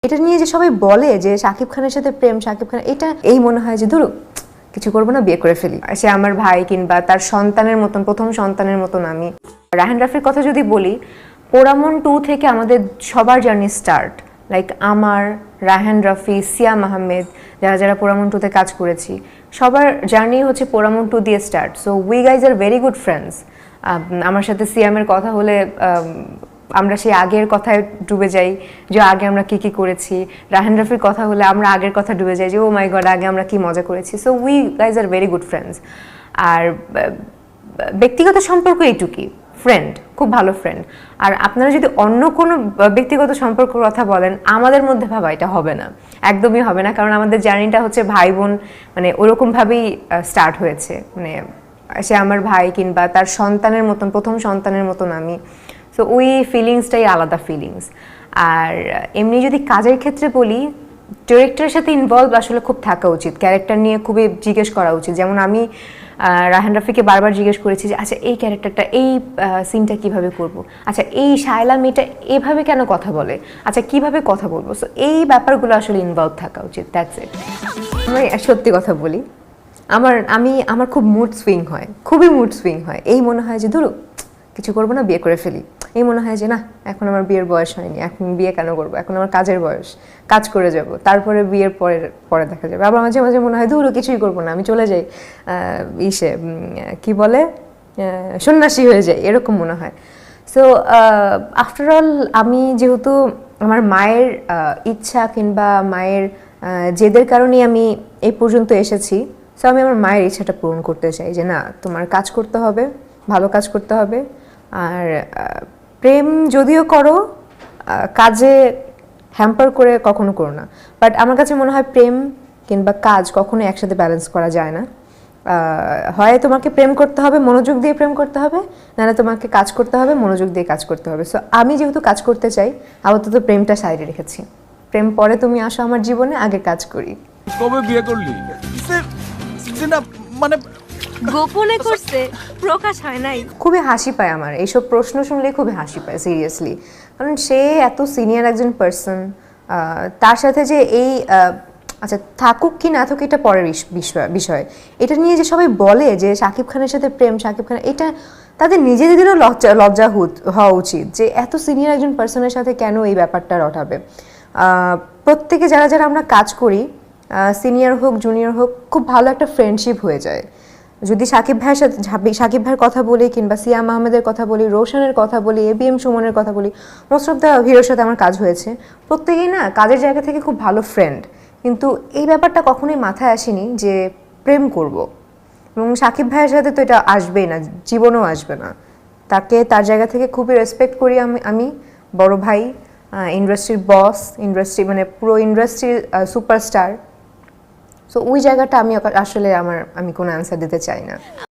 এটা নিয়ে যে সবাই বলে যে শাকিব খানের সাথে প্রেম, শাকিব খান, এটা এই মনে হয় যে ধরো কিছু করবো না, বিয়ে করে ফেলি, সে আমার ভাই কিংবা তার সন্তানের মতন, প্রথম সন্তানের মতন। আমি রায়হান রাফির কথা যদি বলি, পোড়ামন 2 থেকে আমাদের সবার জার্নি স্টার্ট, লাইক আমার, রায়হান রাফি, সিয়াম আহমেদ, যারা যারা পোড়ামন 2 তে কাজ করেছি, সবার জার্নি হচ্ছে পোড়ামন 2 দিয়ে start. So we guys are very good friends. আমার সাথে সিয়ামের কথা হলে আমরা সেই আগের কথায় ডুবে যাই যে আগে আমরা কি কি করেছি। রায়হান রাফির কথা হলে আমরা আগের কথা ডুবে যাই যে ও মাই গড আগে আমরা কি মজা করেছি। So we guys are very good friends. আর ব্যক্তিগত সম্পর্ক এইটুকুই, ফ্রেন্ড, খুব ভালো ফ্রেন্ড। আর আপনারা যদি অন্য কোনো ব্যক্তিগত সম্পর্কের কথা বলেন, আমাদের মধ্যে ভাবা এটা হবে না, একদমই হবে না। কারণ আমাদের জার্নিটা হচ্ছে ভাই বোন, মানে ওরকমভাবেই স্টার্ট হয়েছে। মানে সে আমার ভাই কিংবা তার সন্তানের মতন, প্রথম সন্তানের মতন আমি। সো ওই ফিলিংসটাই আলাদা ফিলিংস। আর এমনি যদি কাজের ক্ষেত্রে বলি, ডিরেক্টরের সাথে ইনভলভ আসলে খুব থাকা উচিত, ক্যারেক্টার নিয়ে খুবই জিজ্ঞেস করা উচিত। যেমন আমি রায়হান রাফিকে বারবার জিজ্ঞেস করেছি যে আচ্ছা এই ক্যারেক্টারটা, এই সিনটা কিভাবে করব, আচ্ছা এই শায়লা মেয়েটা এভাবে কেন কথা বলে, আচ্ছা কিভাবে কথা বলবো। সো এই ব্যাপারগুলো আসলে ইনভলভ থাকা উচিত, দ্যাটস ইট। আমি সত্যি কথা বলি, আমার খুব মুড সুইং হয়, খুবই মুড সুইং হয়। এই মনে হয় যে ধরো কিছু করবো না, বিয়ে করে ফেলি। এই মনে হয় যে না, এখন আমার বিয়ের বয়স হয়নি, এখন বিয়ে কেন করবো, এখন আমার কাজের বয়স, কাজ করে যাব, তারপরে বিয়ের পরে দেখা যাবে। আবার মাঝে মাঝে মনে হয় ধরো কিছুই করবো না, আমি চলে যাই কি বলে সন্ন্যাসী হয়ে যাই, এরকম মনে হয়। সো আফটার অল আমি যেহেতু আমার মায়ের ইচ্ছা কিংবা মায়ের জেদের কারণেই আমি এই পর্যন্ত এসেছি, সো আমি আমার মায়ের ইচ্ছাটা পূরণ করতে চাই যে না, তোমার কাজ করতে হবে, ভালো কাজ করতে হবে। আর প্রেম যদিও করো, কাজে হ্যাম্পার করে কখনো করো না। বাট আমার কাছে মনে হয় প্রেম কিংবা কাজ কখনো একসাথে ব্যালেন্স করা যায় না। হয় তোমাকে প্রেম করতে হবে, মনোযোগ দিয়ে প্রেম করতে হবে, নাহলে তোমাকে কাজ করতে হবে, মনোযোগ দিয়ে কাজ করতে হবে। সো আমি যেহেতু কাজ করতে চাই, আপাতত প্রেমটা সাইডে রেখেছি। প্রেম পরে তুমি আসো আমার জীবনে, আগে কাজ করি। কবে বিয়ে করলি? না মানে গোপনে করছে, প্রকাশ হয় নাই। খুবই হাসি পায় আমার এইসব প্রশ্ন শুনলে, খুবই হাসি পায় সিরিয়াসলি। কারণ সে এত সিনিয়র একজন পার্সন, তার সাথে যে এই আচ্ছা থাকুক কি না থাকুক এটা পরের বিষয়। এটা নিয়ে যে সবাই বলে যে শাকিব খানের সাথে প্রেম, শাকিব খান, এটা তাদের নিজেদেরও লজ্জা হওয়া উচিত যে এত সিনিয়র একজন পার্সনের সাথে কেন এই ব্যাপারটা রটাবে। প্রত্যেকে যারা যারা আমরা কাজ করি, সিনিয়র হোক জুনিয়র হোক, খুব ভালো একটা ফ্রেন্ডশিপ হয়ে যায়। যদি শাকিব ভাইয়ের কথা বলি কিংবা সিয়াম আহমেদের কথা বলি, রোশনের কথা বলি, ABM সুমনের কথা বলি, মোস্ট অফ দ্য হিরোর সাথে আমার কাজ হয়েছে, প্রত্যেকেই না কাজের জায়গা থেকে খুব ভালো ফ্রেন্ড। কিন্তু এই ব্যাপারটা কখনোই মাথায় আসেনি যে প্রেম করব। এবং শাকিব ভাইয়ের সাথে তো এটা আসবেই না, জীবনেও আসবে না। তাকে তার জায়গা থেকে খুবই রেসপেক্ট করি আমি, বড় ভাই, ইন্ডাস্ট্রির বস, ইন্ডাস্ট্রি মানে পুরো ইন্ডাস্ট্রির সুপারস্টার। সো ওই জায়গাটা আমি আসলে আমি কোনো অ্যান্সার দিতে চাই না।